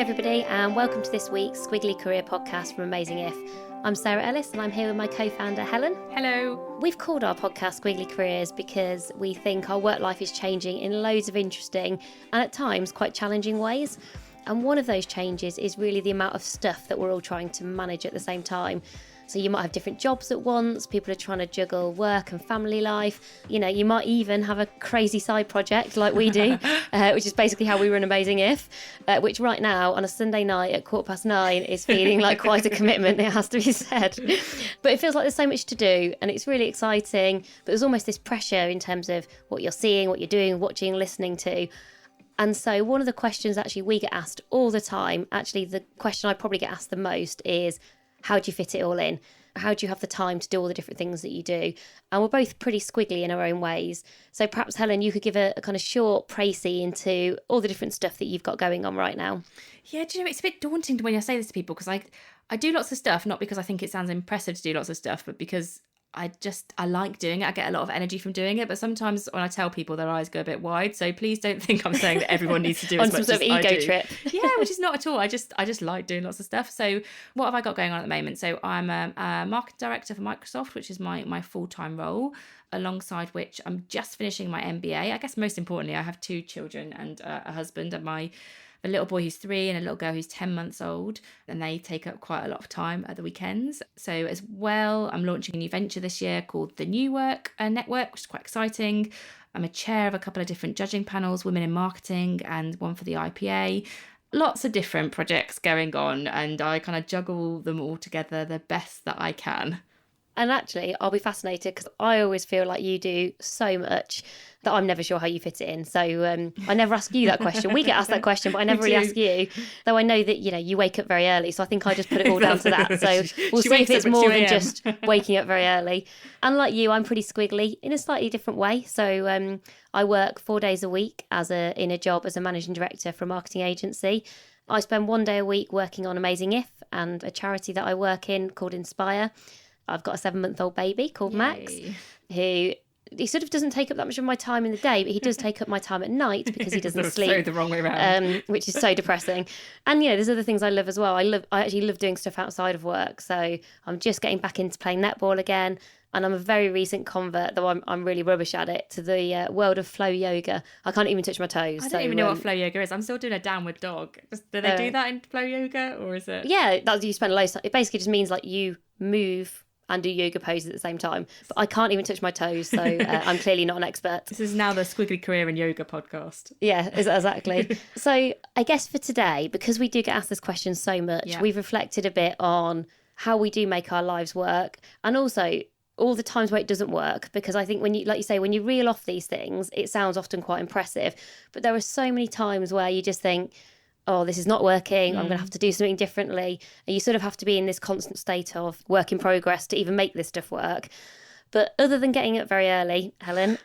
everybody, and welcome to this week's Squiggly Career podcast from Amazing If. I'm Sarah Ellis, and I'm here with my co-founder Helen. Hello. We've called our podcast Squiggly Careers because we think our work life is changing in loads of interesting and at times quite challenging ways. And one of those changes is really the amount of stuff that we're all trying to manage at the same time. So you might have different jobs at once, people are trying to juggle work and family life. You know, you might even have a crazy side project like we do, which is basically how we run Amazing If, which right now on a Sunday night at 9:15 is feeling like quite a commitment, it has to be said. But it feels like there's so much to do and it's really exciting, but there's almost this pressure in terms of what you're seeing, what you're doing, watching, listening to. And so one of the questions actually we get asked all the time, actually the question I probably get asked the most is, how do you fit it all in? How do you have the time to do all the different things that you do? And we're both pretty squiggly in our own ways. So perhaps, Helen, you could give a kind of short précis into all the different stuff that you've got going on right now. Yeah, do you know, it's a bit daunting when I say this to people because I do lots of stuff, not because I think it sounds impressive to do lots of stuff, but because I like doing it. I get a lot of energy from doing it, but sometimes when I tell people, their eyes go a bit wide. So please don't think I'm saying that everyone needs to do as much as I do. On some sort of ego trip. Yeah, which is not at all. I just like doing lots of stuff. So what have I got going on at the moment? So I'm a marketing director for Microsoft, which is my full-time role, alongside which I'm just finishing my MBA. I guess most importantly, I have 2 children and a husband, and a little boy who's 3 and a little girl who's 10 months old, and they take up quite a lot of time at the weekends. So as well, I'm launching a new venture this year called the New Work Network, which is quite exciting. I'm a chair of a couple of different judging panels, Women in Marketing and one for the IPA. Lots of different projects going on, and I kind of juggle them all together the best that I can. And actually, I'll be fascinated because I always feel like you do so much that I'm never sure how you fit it in. So I never ask you that question. We get asked that question, but I never really ask you. Though I know that, you know, you wake up very early. So I think I just put it all down to that. So we'll see if it's more than just waking up very early. And like you, I'm pretty squiggly in a slightly different way. So I work 4 days a week in a job as a managing director for a marketing agency. I spend 1 day a week working on Amazing If and a charity that I work in called Inspire. I've got a 7-month-old baby called Max, who he sort of doesn't take up that much of my time in the day, but he does take up my time at night because he doesn't sleep. So the wrong way around. Which is so depressing. And, you know, there's other things I love as well. I actually love doing stuff outside of work. So I'm just getting back into playing netball again. And I'm a very recent convert, though I'm really rubbish at it, to the world of flow yoga. I can't even touch my toes. I don't even know what flow yoga is. I'm still doing a downward dog. Do they do that in flow yoga, or is it? Yeah, you spend a lot of time. It basically just means like you move and do yoga poses at the same time. But I can't even touch my toes, so I'm clearly not an expert. This is now the Squiggly Career in Yoga podcast. Yeah, exactly. So I guess for today, because we do get asked this question so much, we've reflected a bit on how we do make our lives work, and also all the times where it doesn't work, because I think when you, like you say, when you reel off these things, it sounds often quite impressive. But there are so many times where you just think, oh, this is not working, I'm going to have to do something differently. And you sort of have to be in this constant state of work in progress to even make this stuff work. But other than getting up very early, Helen,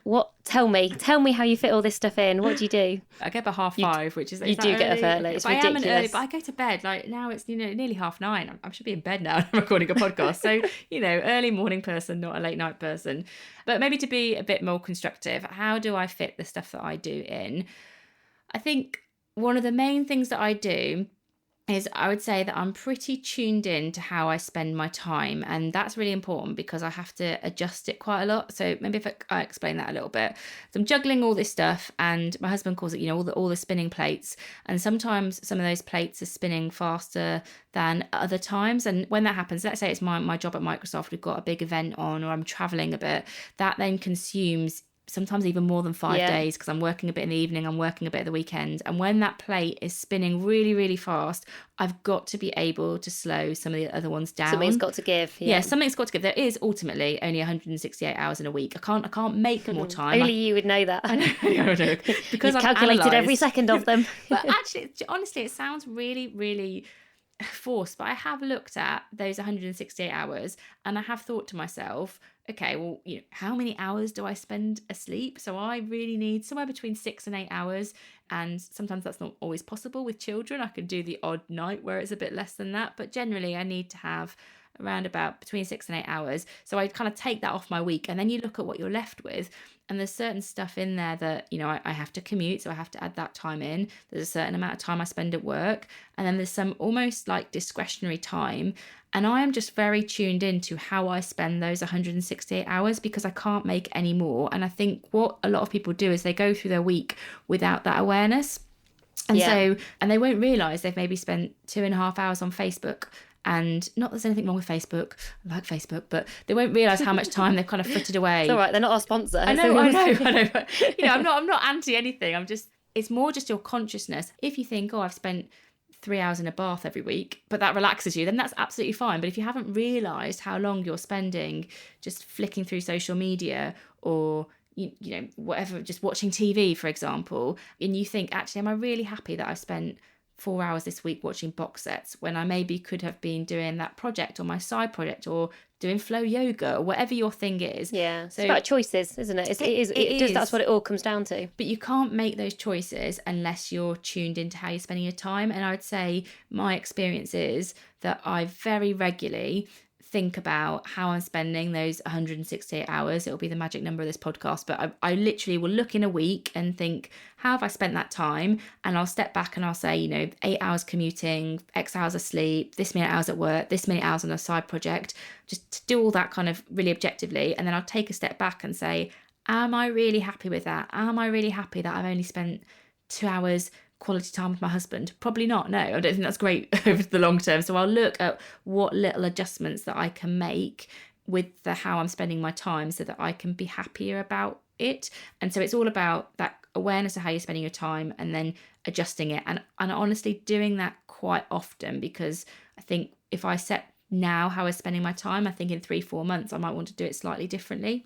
tell me how you fit all this stuff in. What do you do? I get up at 5:30, which is... You do get up early. It's ridiculous. I am early, but I go to bed. Like now it's, nearly 9:30. I should be in bed now. I'm recording a podcast. So, early morning person, not a late night person. But maybe to be a bit more constructive, how do I fit the stuff that I do in? I think one of the main things that I do is I would say that I'm pretty tuned in to how I spend my time. And that's really important because I have to adjust it quite a lot. So maybe if I explain that a little bit. So I'm juggling all this stuff, and my husband calls it, all the spinning plates. And sometimes some of those plates are spinning faster than other times. And when that happens, let's say it's my job at Microsoft, we've got a big event on, or I'm traveling a bit, that then consumes sometimes even more than 5 days, because I'm working a bit in the evening, I'm working a bit at the weekend. And when that plate is spinning really, really fast, I've got to be able to slow some of the other ones down. Something's got to give. Yeah, something's got to give. There is ultimately only 168 hours in a week. I can't make more time. Only you would know that. I know. Because You've calculated every second of them. But actually, honestly, it sounds really, really forced. But I have looked at those 168 hours and I have thought to myself, okay, well, how many hours do I spend asleep? So I really need somewhere between 6 and 8 hours. And sometimes that's not always possible with children. I can do the odd night where it's a bit less than that. But generally, I need to have around about between 6 and 8 hours. So I kind of take that off my week, and then you look at what you're left with. And there's certain stuff in there that, I have to commute, so I have to add that time in. There's a certain amount of time I spend at work. And then there's some almost like discretionary time. And I am just very tuned into how I spend those 168 hours, because I can't make any more. And I think what a lot of people do is they go through their week without that awareness. And and they won't realise they've maybe spent 2.5 hours on Facebook. And not that there's anything wrong with Facebook, I like Facebook, but they won't realise how much time they've kind of frittered away. It's all right, they're not our sponsor. I know. But, I'm not anti anything. It's more just your consciousness. If you think, I've spent 3 hours in a bath every week, but that relaxes you, then that's absolutely fine. But if you haven't realised how long you're spending just flicking through social media, or whatever, just watching TV, for example, and you think, actually, am I really happy that I've spent 4 hours this week watching box sets when I maybe could have been doing that project or my side project or doing flow yoga or whatever your thing is. Yeah, so it's about choices, isn't it? It is. That's what it all comes down to. But you can't make those choices unless you're tuned into how you're spending your time. And I would say my experience is that I very regularly think about how I'm spending those 168 hours. It'll be the magic number of this podcast, but I literally will look in a week and think, how have I spent that time? And I'll step back and I'll say, 8 hours commuting, X hours of sleep, this many hours at work, this many hours on a side project, just to do all that kind of really objectively. And then I'll take a step back and say, am I really happy with that? Am I really happy that I've only spent 2 hours quality time with my husband? Probably not. No, I don't think that's great over the long term. So I'll look at what little adjustments that I can make with how I'm spending my time so that I can be happier about it. And so it's all about that awareness of how you're spending your time and then adjusting it. And honestly doing that quite often, because I think if I set now how I'm spending my time, I think in 3-4 months I might want to do it slightly differently.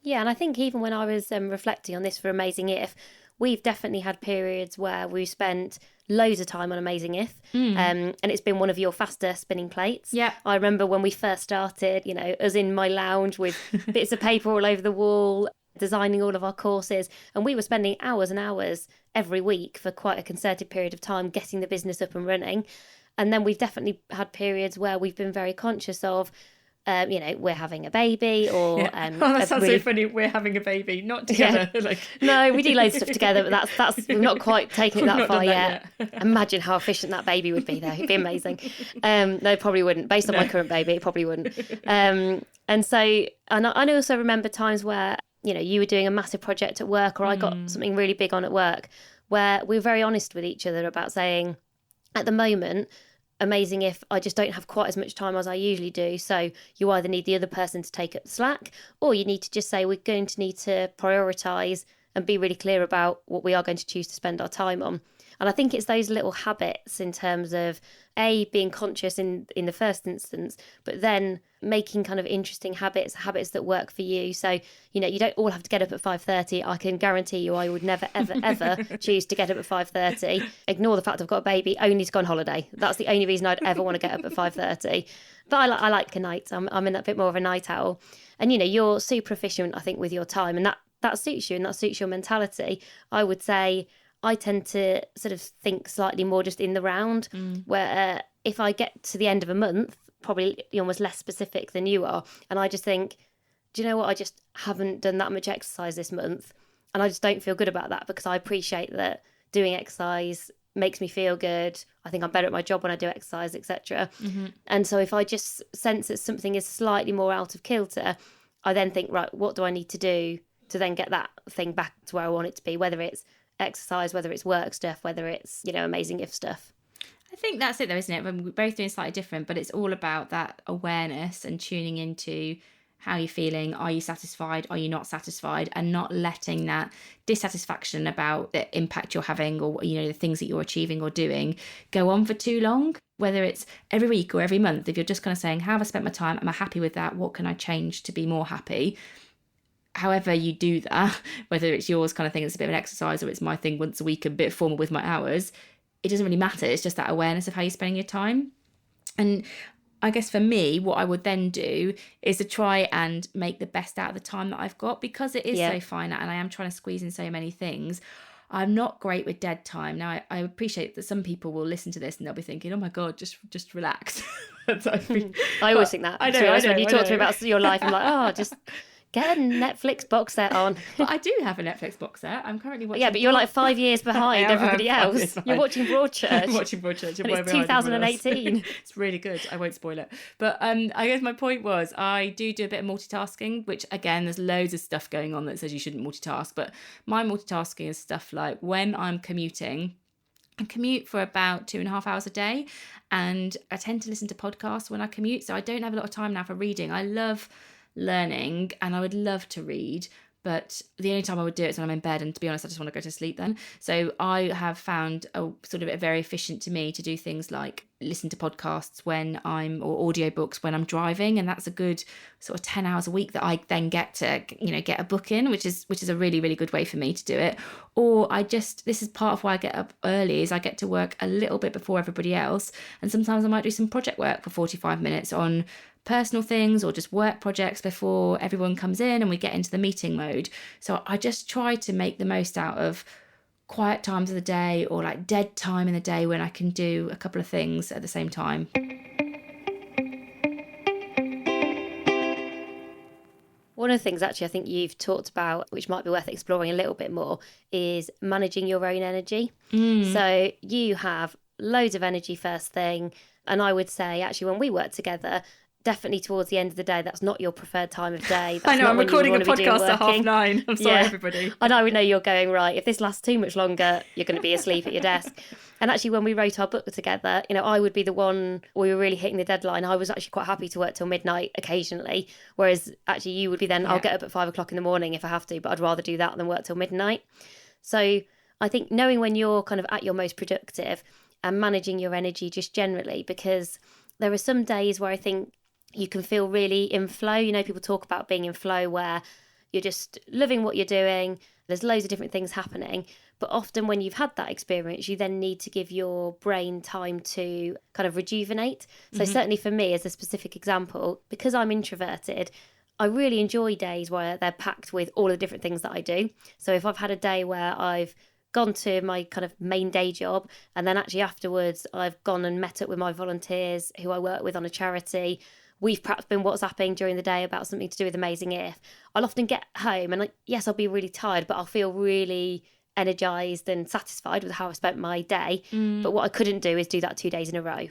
Yeah, and I think even when I was reflecting on this for Amazing If, we've definitely had periods where we spent loads of time on Amazing If, and it's been one of your faster spinning plates. Yeah. I remember when we first started, us in my lounge with bits of paper all over the wall, designing all of our courses, and we were spending hours and hours every week for quite a concerted period of time getting the business up and running. And then we've definitely had periods where we've been very conscious of, we're having a baby, or that sounds so funny. We're having a baby, not together. Yeah. No, we do loads of stuff together, but that's we've not quite taken it that far yet. Imagine how efficient that baby would be, though. It'd be amazing. No, probably wouldn't. Based on my current baby, it probably wouldn't. And I also remember times where you were doing a massive project at work, or I got something really big on at work, where we were very honest with each other about saying, at the moment, Amazing If, I just don't have quite as much time as I usually do. So you either need the other person to take up the slack, or you need to just say, we're going to need to prioritise and be really clear about what we are going to choose to spend our time on. And I think it's those little habits in terms of being conscious in the first instance, but then making kind of interesting habits that work for you. So, you don't all have to get up at 5:30. I can guarantee you I would never, ever, ever choose to get up at 5:30. Ignore the fact I've got a baby, only to go on holiday. That's the only reason I'd ever want to get up at 5:30. But I like a night. I'm in a bit more of a night owl. And, you're super efficient, I think, with your time. And that suits you, and that suits your mentality. I would say I tend to sort of think slightly more just in the round, where if I get to the end of a month, probably almost less specific than you are, and I just think, do you know what, I just haven't done that much exercise this month, and I just don't feel good about that, because I appreciate that doing exercise makes me feel good. I think I'm better at my job when I do exercise, etc. And so if I just sense that something is slightly more out of kilter, I then think, right, what do I need to do to then get that thing back to where I want it to be, whether it's exercise, whether it's work stuff, whether it's Amazing If stuff. I think that's it though, isn't it? We're both doing slightly different, but it's all about that awareness and tuning into how you're feeling. Are you satisfied? Are you not satisfied? And not letting that dissatisfaction about the impact you're having, or the things that you're achieving or doing, go on for too long. Whether it's every week or every month, if you're just kind of saying, how have I spent my time? Am I happy with that? What can I change to be more happy? However you do that, whether it's yours kind of thing, it's a bit of an exercise, or it's my thing once a week, a bit formal with my hours, it doesn't really matter. It's just that awareness of how you're spending your time. And I guess for me, what I would then do is to try and make the best out of the time that I've got, because it is so finite and I am trying to squeeze in so many things. I'm not great with dead time. Now, I appreciate that some people will listen to this and they'll be thinking, oh my God, just relax. I always think that. I know, when you talk to me about your life, I'm like, oh, just get a Netflix box set on. But I do have a Netflix box set. I'm currently watching. Yeah, but you're like 5 years behind everybody else. You're watching Broadchurch. I'm watching Broadchurch. And it's 2018. It's really good. I won't spoil it. But I guess my point was I do a bit of multitasking, which again, there's loads of stuff going on that says you shouldn't multitask. But my multitasking is stuff like when I'm commuting, I commute for about 2.5 hours a day, and I tend to listen to podcasts when I commute. So I don't have a lot of time now for reading. I love learning and I would love to read, but the only time I would do it is when I'm in bed, and to be honest, I just want to go to sleep then. So I have found a very efficient to me to do things like listen to podcasts or audiobooks when I'm driving, and that's a good sort of 10 hours a week that I then get to get a book in, which is a really, really good way for me to do it. Or this is part of why I get up early, is I get to work a little bit before everybody else, and sometimes I might do some project work for 45 minutes on personal things or just work projects before everyone comes in and we get into the meeting mode. So I just try to make the most out of quiet times of the day, or like dead time in the day when I can do a couple of things at the same time. One of the things actually I think you've talked about, which might be worth exploring a little bit more, is managing your own energy. So you have loads of energy first thing, and I would say actually when we work together, definitely towards the end of the day, that's not your preferred time of day. That's I know, not I'm recording a podcast at 9:30. I'm sorry, everybody. And I would know you're going, right, if this lasts too much longer, you're going to be asleep at your desk. And actually, when we wrote our book together, I would be the one, we were really hitting the deadline. I was actually quite happy to work till midnight occasionally, whereas actually you would be then, I'll get up at 5 o'clock in the morning if I have to, but I'd rather do that than work till midnight. So I think knowing when you're kind of at your most productive and managing your energy just generally, because there are some days where I think you can feel really in flow. People talk about being in flow where you're just loving what you're doing. There's loads of different things happening. But often when you've had that experience, you then need to give your brain time to kind of rejuvenate. So certainly for me, as a specific example, because I'm introverted, I really enjoy days where they're packed with all the different things that I do. So if I've had a day where I've gone to my kind of main day job, and then actually afterwards I've gone and met up with my volunteers who I work with on a charity, we've perhaps been WhatsApping during the day about something to do with Amazing If, I'll often get home and yes, I'll be really tired, but I'll feel really energised and satisfied with how I spent my day. But what I couldn't do is do that 2 days in a row.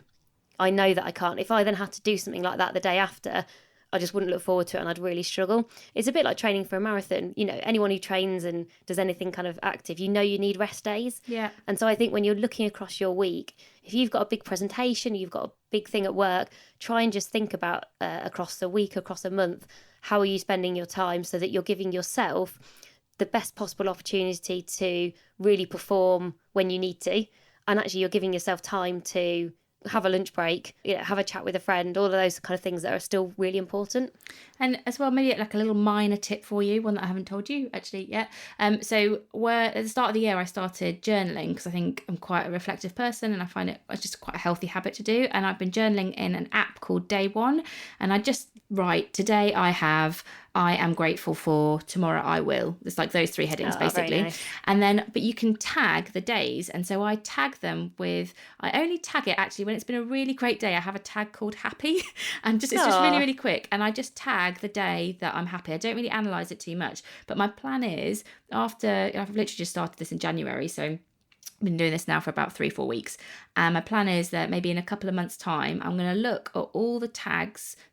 I know that I can't. If I then had to do something like that the day after, I just wouldn't look forward to it and I'd really struggle. It's a bit like training for a marathon. Anyone who trains and does anything kind of active, you need rest days. Yeah. And so I think when you're looking across your week, if you've got a big presentation, you've got a big thing at work, try and just think about across the week, across a month, how are you spending your time so that you're giving yourself the best possible opportunity to really perform when you need to. And actually you're giving yourself time to have a lunch break, have a chat with a friend, all of those kind of things that are still really important. And as well, maybe like a little minor tip for you, one that I haven't told you actually yet. So at the start of the year, I started journaling because I think I'm quite a reflective person and I find it's just quite a healthy habit to do. And I've been journaling in an app called Day One. And I just write, today I am grateful for, tomorrow I will. It's like those 3 headings basically. Nice. And then, but you can tag the days. And so I tag them I only tag it actually when it's been a really great day. I have a tag called happy and it's just really, really quick. And I just tag the day that I'm happy. I don't really analyse it too much. But my plan is I've literally just started this in January. So I've been doing this now for about 3-4 weeks. And my plan is that maybe in a couple of months' time, I'm going to look at all the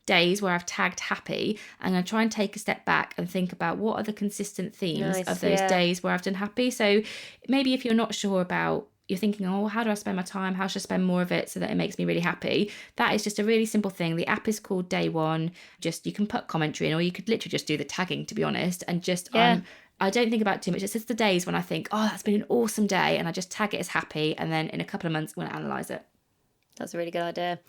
days where I've tagged happy. I'm going to try and take a step back and think about what are the consistent themes of those days where I've done happy. So maybe if you're not sure about, you're thinking, how do I spend my time? How should I spend more of it so that it makes me really happy? That is just a really simple thing. The app is called Day One. You can put commentary in, or you could literally just do the tagging, to be honest, and just I don't think about it too much. It's just the days when I think, that's been an awesome day, and I just tag it as happy, and then in a couple of months I'm going to analyse it. That's a really good idea.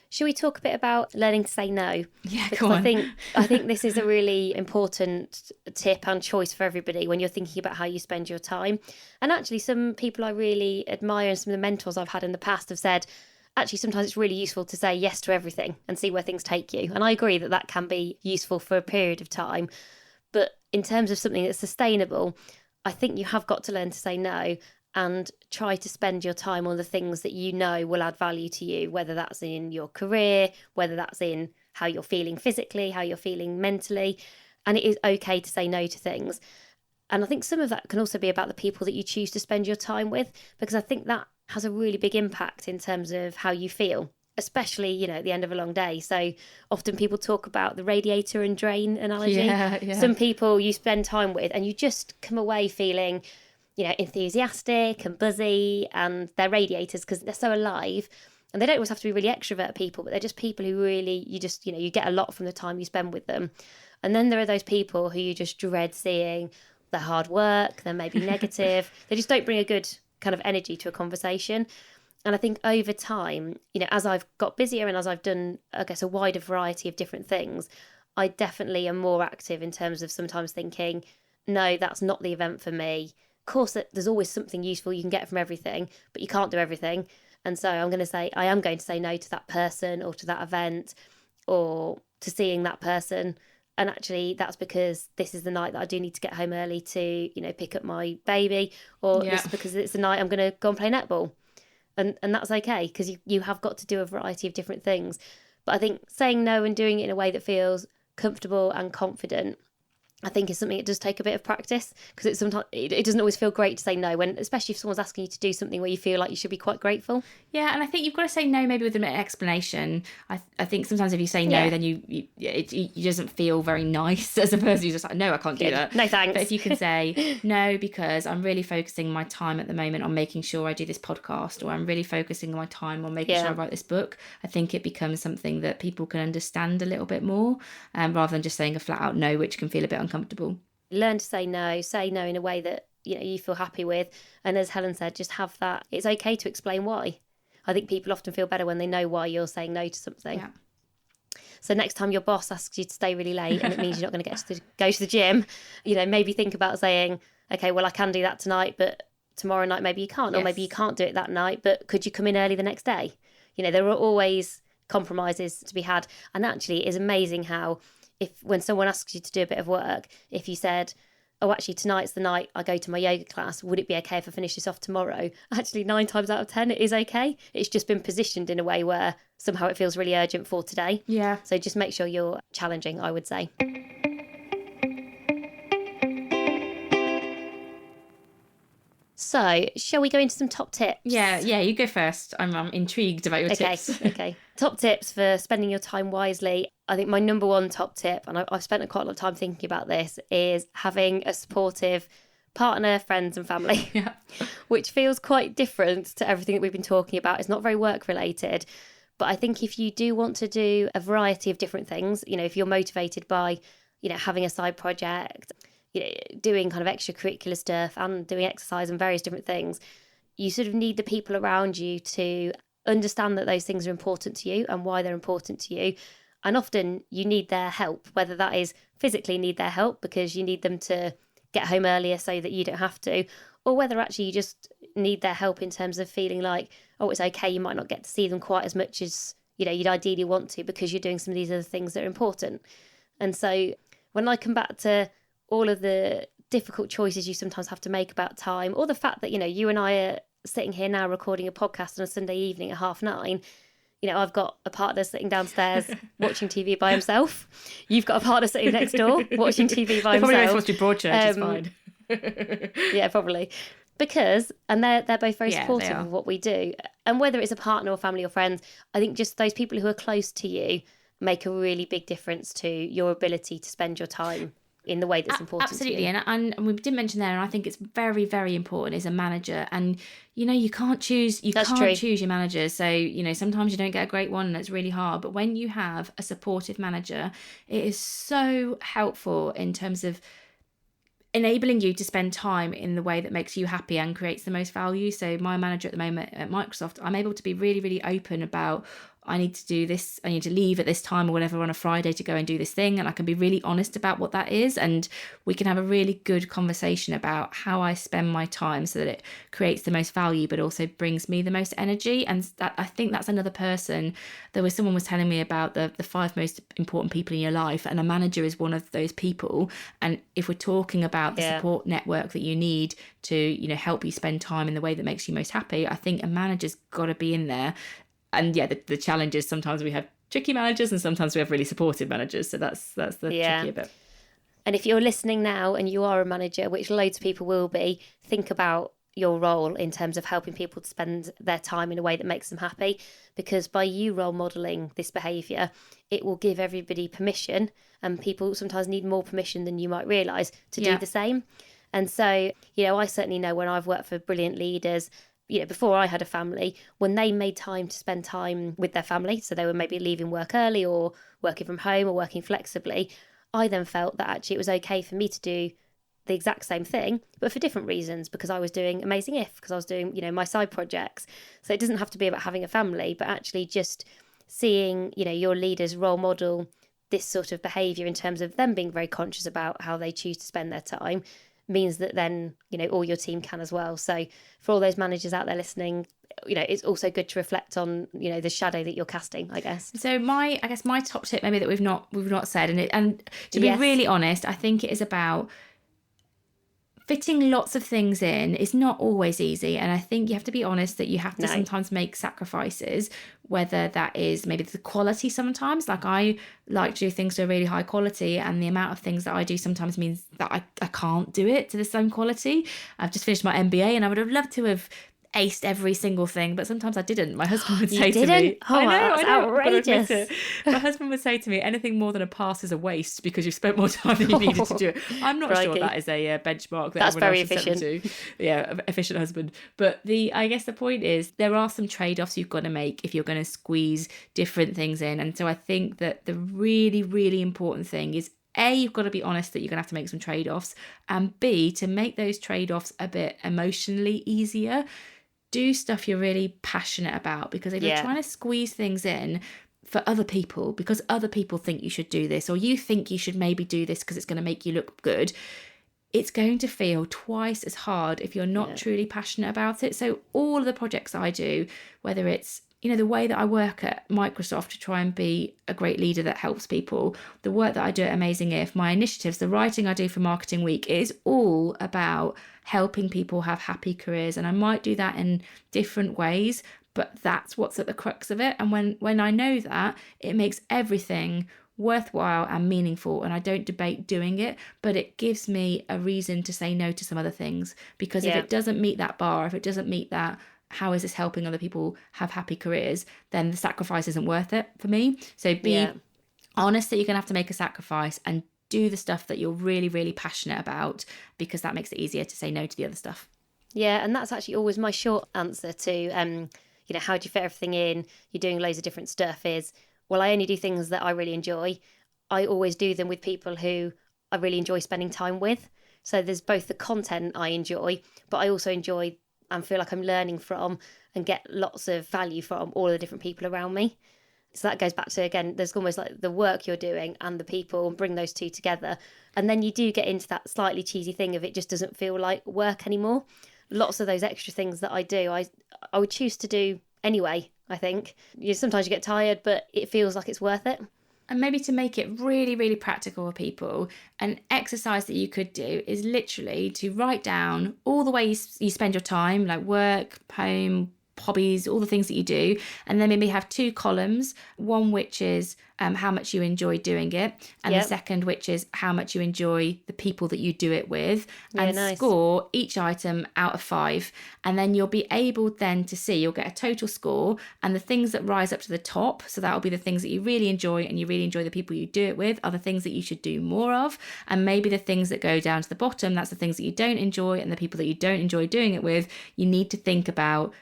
Should we talk a bit about learning to say no? Yeah, because go on. I think this is a really important tip and choice for everybody when you're thinking about how you spend your time. And actually, some people I really admire and some of the mentors I've had in the past have said, actually, sometimes it's really useful to say yes to everything and see where things take you. And I agree that can be useful for a period of time. But in terms of something that's sustainable, I think you have got to learn to say no and try to spend your time on the things that you know will add value to you, whether that's in your career, whether that's in how you're feeling physically, how you're feeling mentally. And it is okay to say no to things. And I think some of that can also be about the people that you choose to spend your time with, because I think that has a really big impact in terms of how you feel, especially, you know, at the end of a long day. So often people talk about the radiator and drain analogy. Yeah. Some people you spend time with and you just come away feeling, you know, enthusiastic and buzzy, and they're radiators because they're so alive. And they don't always have to be really extrovert people, but they're just people who really, you just, you know, you get a lot from the time you spend with them. And then there are those people who you just dread seeing. Their hard work, they're maybe negative. They just don't bring a good kind of energy to a conversation. And I think over time, you know, as I've got busier and as I've done, I guess, a wider variety of different things, I definitely am more active in terms of sometimes thinking, no, that's not the event for me. Of course, there's always something useful you can get from everything, but you can't do everything. And so I am going to say no to that person or to that event or to seeing that person. And actually, that's because this is the night that I do need to get home early to, you know, pick up my baby, or this is because it's the night I'm going to go and play netball. And that's okay, because you have got to do a variety of different things. But I think saying no and doing it in a way that feels comfortable and confident, I think is something that does take a bit of practice, because it doesn't always feel great to say no, when, especially if someone's asking you to do something where you feel like you should be quite grateful. Yeah, and I think you've got to say no maybe with an explanation. I think sometimes if you say no, then it doesn't feel very nice as a person who's just like, no, I can't do that. No thanks. But if you can say no, because I'm really focusing my time at the moment on making sure I do this podcast, or I'm really focusing my time on making sure I write this book, I think it becomes something that people can understand a little bit more, rather than just saying a flat out no, which can feel a bit uncomfortable. Learn to say no in a way that, you know, you feel happy with. And as Helen said, just have that. It's okay to explain why. I think people often feel better when they know why you're saying no to something. Yeah. So next time your boss asks you to stay really late and it means you're not going to go to the gym, you know, maybe think about saying, okay, well, I can do that tonight, but tomorrow night maybe you can't, or maybe you can't do it that night, but could you come in early the next day? You know, there are always compromises to be had. And actually, it is amazing how when someone asks you to do a bit of work, if you said, oh, actually, tonight's the night I go to my yoga class, would it be okay if I finish this off tomorrow? Actually, 9 times out of 10, it is okay. It's just been positioned in a way where somehow it feels really urgent for today. Yeah. So just make sure you're challenging, I would say. So, shall we go into some top tips? Yeah, you go first. I'm intrigued about your tips. Okay. Top tips for spending your time wisely. I think my number one top tip, and I've spent quite a lot of time thinking about this, is having a supportive partner, friends and family, which feels quite different to everything that we've been talking about. It's not very work related. But I think if you do want to do a variety of different things, you know, if you're motivated by, you know, having a side project, you know, doing kind of extracurricular stuff and doing exercise and various different things, you sort of need the people around you to understand that those things are important to you and why they're important to you. And often you need their help, whether that is physically need their help because you need them to get home earlier so that you don't have to, or whether actually you just need their help in terms of feeling like, oh, it's okay, you might not get to see them quite as much as, you know, you'd ideally want to because you're doing some of these other things that are important. And so when I come back to all of the difficult choices you sometimes have to make about time, or the fact that, you know, you and I are sitting here now recording a podcast on a Sunday evening at 9:30, you know, I've got a partner sitting downstairs watching TV by himself. You've got a partner sitting next door watching TV by himself. Probably supposed to be Broadchurch, it's fine. Yeah, probably. Because, and they're both very supportive of what we do. And whether it's a partner or family or friends, I think just those people who are close to you make a really big difference to your ability to spend your time in the way that's important absolutely. to you. And we did mention there, and I think it's very, very important, is a manager. And, you know, you can't choose your manager. So, you know, sometimes you don't get a great one and it's really hard. But when you have a supportive manager, it is so helpful in terms of enabling you to spend time in the way that makes you happy and creates the most value. So my manager at the moment at Microsoft, I'm able to be really, really open about I need to do this, I need to leave at this time or whatever on a Friday to go and do this thing. And I can be really honest about what that is. And we can have a really good conversation about how I spend my time so that it creates the most value, but also brings me the most energy. And that, I think that's another person. Someone was telling me about the 5 most important people in your life, and a manager is one of those people. And if we're talking about the support network that you need to, you know, help you spend time in the way that makes you most happy, I think a manager's got to be in there. And yeah, the challenge is sometimes we have tricky managers and sometimes we have really supportive managers. So that's the trickier bit. And if you're listening now and you are a manager, which loads of people will be, think about your role in terms of helping people to spend their time in a way that makes them happy. Because by you role modelling this behaviour, it will give everybody permission, and people sometimes need more permission than you might realise to do the same. And so, you know, I certainly know when I've worked for brilliant leaders, you know, before I had a family, when they made time to spend time with their family, so they were maybe leaving work early or working from home or working flexibly, I then felt that actually it was okay for me to do the exact same thing, but for different reasons, because I was doing Amazing If, because I was doing, you know, my side projects. So it doesn't have to be about having a family, but actually just seeing, you know, your leaders role model this sort of behaviour in terms of them being very conscious about how they choose to spend their time means that then, you know, all your team can as well. So for all those managers out there listening, you know, it's also good to reflect on, you know, the shadow that you're casting, I guess. So my top tip maybe that we've not said, and to be really honest, I think it is about fitting lots of things in is not always easy. And I think you have to be honest that you have to sometimes make sacrifices, whether that is maybe the quality sometimes. Like I like to do things to a really high quality, and the amount of things that I do sometimes means that I can't do it to the same quality. I've just finished my MBA and I would have loved to have aced every single thing, but sometimes I didn't. My husband would say to me, I know, outrageous. My husband would say to me, anything more than a pass is a waste because you've spent more time than you needed to do it. I'm not sure that is a benchmark that's very efficient. Yeah, efficient husband. But I guess the point is there are some trade-offs you've got to make if you're going to squeeze different things in. And so I think that the really, really important thing is A, you've got to be honest that you're going to have to make some trade-offs, and B, to make those trade-offs a bit emotionally easier, do stuff you're really passionate about. Because if you're trying to squeeze things in for other people because other people think you should do this, or you think you should maybe do this because it's going to make you look good, it's going to feel twice as hard if you're not truly passionate about it. So all of the projects I do, whether it's, you know, the way that I work at Microsoft to try and be a great leader that helps people, the work that I do at Amazing If, my initiatives, the writing I do for Marketing Week, it is all about helping people have happy careers. And I might do that in different ways, but that's what's at the crux of it. And when I know that, it makes everything worthwhile and meaningful, and I don't debate doing it, but it gives me a reason to say no to some other things. Because if it doesn't meet that bar, if it doesn't meet that, how is this helping other people have happy careers, then the sacrifice isn't worth it for me. So be honest that you're going to have to make a sacrifice, and do the stuff that you're really, really passionate about, because that makes it easier to say no to the other stuff. Yeah, and that's actually always my short answer to, you know, how do you fit everything in? You're doing loads of different stuff is, well, I only do things that I really enjoy. I always do them with people who I really enjoy spending time with. So there's both the content I enjoy, but I also enjoy and feel like I'm learning from and get lots of value from all the different people around me. So that goes back to, again, there's almost like the work you're doing and the people, and bring those two together. And then you do get into that slightly cheesy thing of it just doesn't feel like work anymore. Lots of those extra things that I do, I would choose to do anyway, I think. Sometimes you get tired, but it feels like it's worth it. And maybe to make it really, really practical for people, an exercise that you could do is literally to write down all the ways you spend your time, like work, home, hobbies, all the things that you do, and then maybe have 2 columns, one which is how much you enjoy doing it, and the second which is how much you enjoy the people that you do it with, and score each item out of 5. And then you'll be able then to see, you'll get a total score, and the things that rise up to the top, so that'll be the things that you really enjoy and you really enjoy the people you do it with, are the things that you should do more of. And maybe the things that go down to the bottom, that's the things that you don't enjoy, and the people that you don't enjoy doing it with, you need to think about,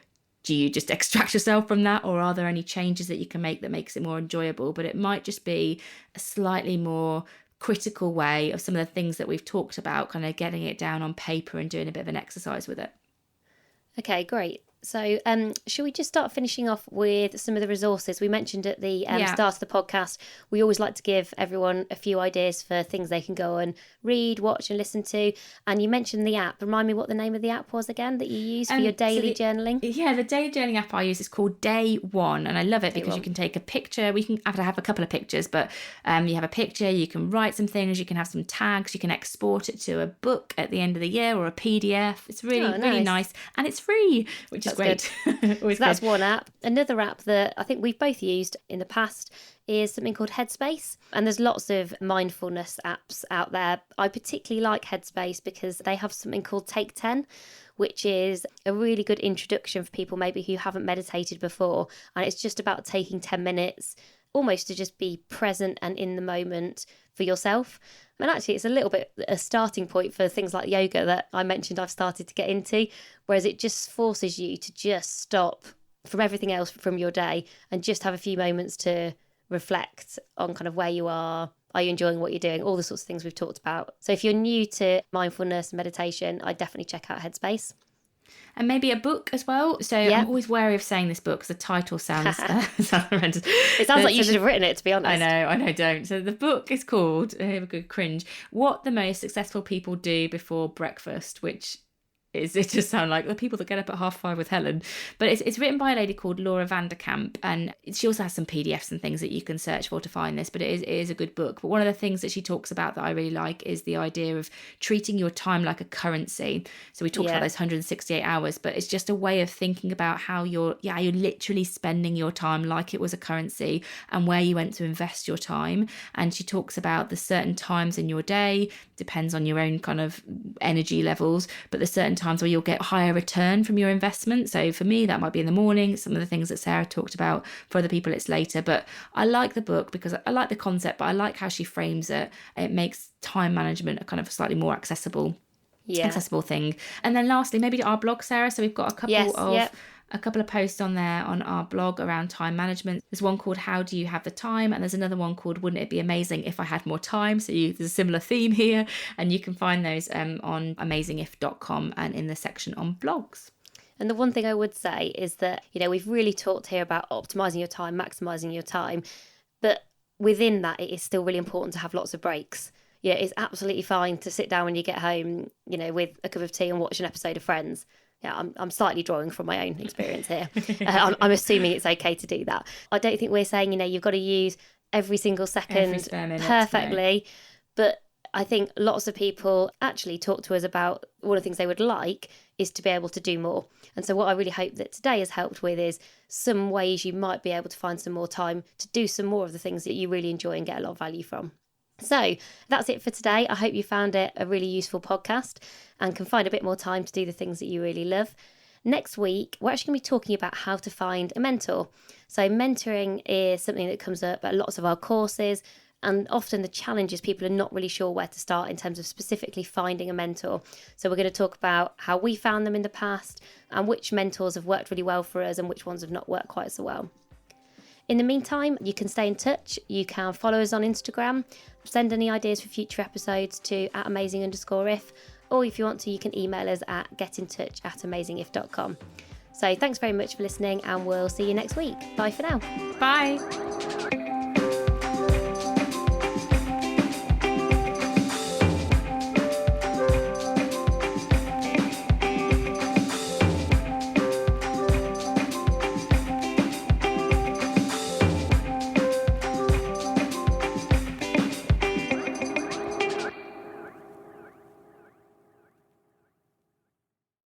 do you just extract yourself from that, or are there any changes that you can make that makes it more enjoyable? But it might just be a slightly more critical way of some of the things that we've talked about, kind of getting it down on paper and doing a bit of an exercise with it. Okay, great. So should we just start finishing off with some of the resources? We mentioned at the start of the podcast, we always like to give everyone a few ideas for things they can go and read, watch and listen to. And you mentioned the app. Remind me what the name of the app was again that you use for your daily journaling? Yeah, the daily journaling app I use is called Day One. And I love it because you can take a picture. We can have to have a couple of pictures, but you have a picture, you can write some things, you can have some tags, you can export it to a book at the end of the year or a PDF. It's really nice. And it's free, which is great. So that's one app. Another app that I think we've both used in the past is something called Headspace. And there's lots of mindfulness apps out there. I particularly like Headspace because they have something called Take 10, which is a really good introduction for people maybe who haven't meditated before. And it's just about taking 10 minutes almost to just be present and in the moment for yourself. And actually, it's a little bit a starting point for things like yoga that I mentioned I've started to get into, whereas it just forces you to just stop from everything else from your day and just have a few moments to reflect on kind of where you are you enjoying what you're doing, all the sorts of things we've talked about. So if you're new to mindfulness and meditation, I'd definitely check out Headspace. And maybe a book as well. So I'm always wary of saying this book because the title sounds horrendous. It sounds like you should have written it, to be honest. I know, don't. So the book is called, I have a good cringe, What the Most Successful People Do Before Breakfast, which is, it just sounds like the people that get up at 5:30 with Helen. But it's written by a lady called Laura Vanderkamp, and she also has some PDFs and things that you can search for to find this, but it is a good book. But one of the things that she talks about that I really like is the idea of treating your time like a currency. So we talked about those 168 hours, but it's just a way of thinking about how you're literally spending your time like it was a currency and where you went to invest your time. And she talks about the certain times in your day, depends on your own kind of energy levels, but the certain times where you'll get higher return from your investment. So for me, that might be in the morning. Some of the things that Sarah talked about, for other people it's later. But I like the book because I like the concept, but I like how she frames it. It makes time management a kind of slightly more accessible thing. And then lastly, maybe our blog, Sarah. So we've got a couple of posts on there on our blog around time management. There's one called How Do You Have the Time? And there's another one called Wouldn't It Be Amazing If I Had More Time? So there's a similar theme here. And you can find those on amazingif.com and in the section on blogs. And the one thing I would say is that, we've really talked here about optimizing your time, maximizing your time. But within that, it is still really important to have lots of breaks. It's absolutely fine to sit down when you get home, with a cup of tea and watch an episode of Friends. Yeah, I'm slightly drawing from my own experience here. I'm assuming it's okay to do that. I don't think we're saying, you've got to use every single second perfectly. But I think lots of people actually talk to us about one of the things they would like is to be able to do more. And so what I really hope that today has helped with is some ways you might be able to find some more time to do some more of the things that you really enjoy and get a lot of value from. So that's it for today. I hope you found it a really useful podcast and can find a bit more time to do the things that you really love. Next week, we're actually going to be talking about how to find a mentor. So mentoring is something that comes up at lots of our courses, and often the challenge is people are not really sure where to start in terms of specifically finding a mentor. So we're going to talk about how we found them in the past and which mentors have worked really well for us and which ones have not worked quite so well. In the meantime, you can stay in touch. You can follow us on Instagram, send any ideas for future episodes to @amazing_if, or if you want to, you can email us at getintouch@amazingif.com. So thanks very much for listening, and we'll see you next week. Bye for now. Bye.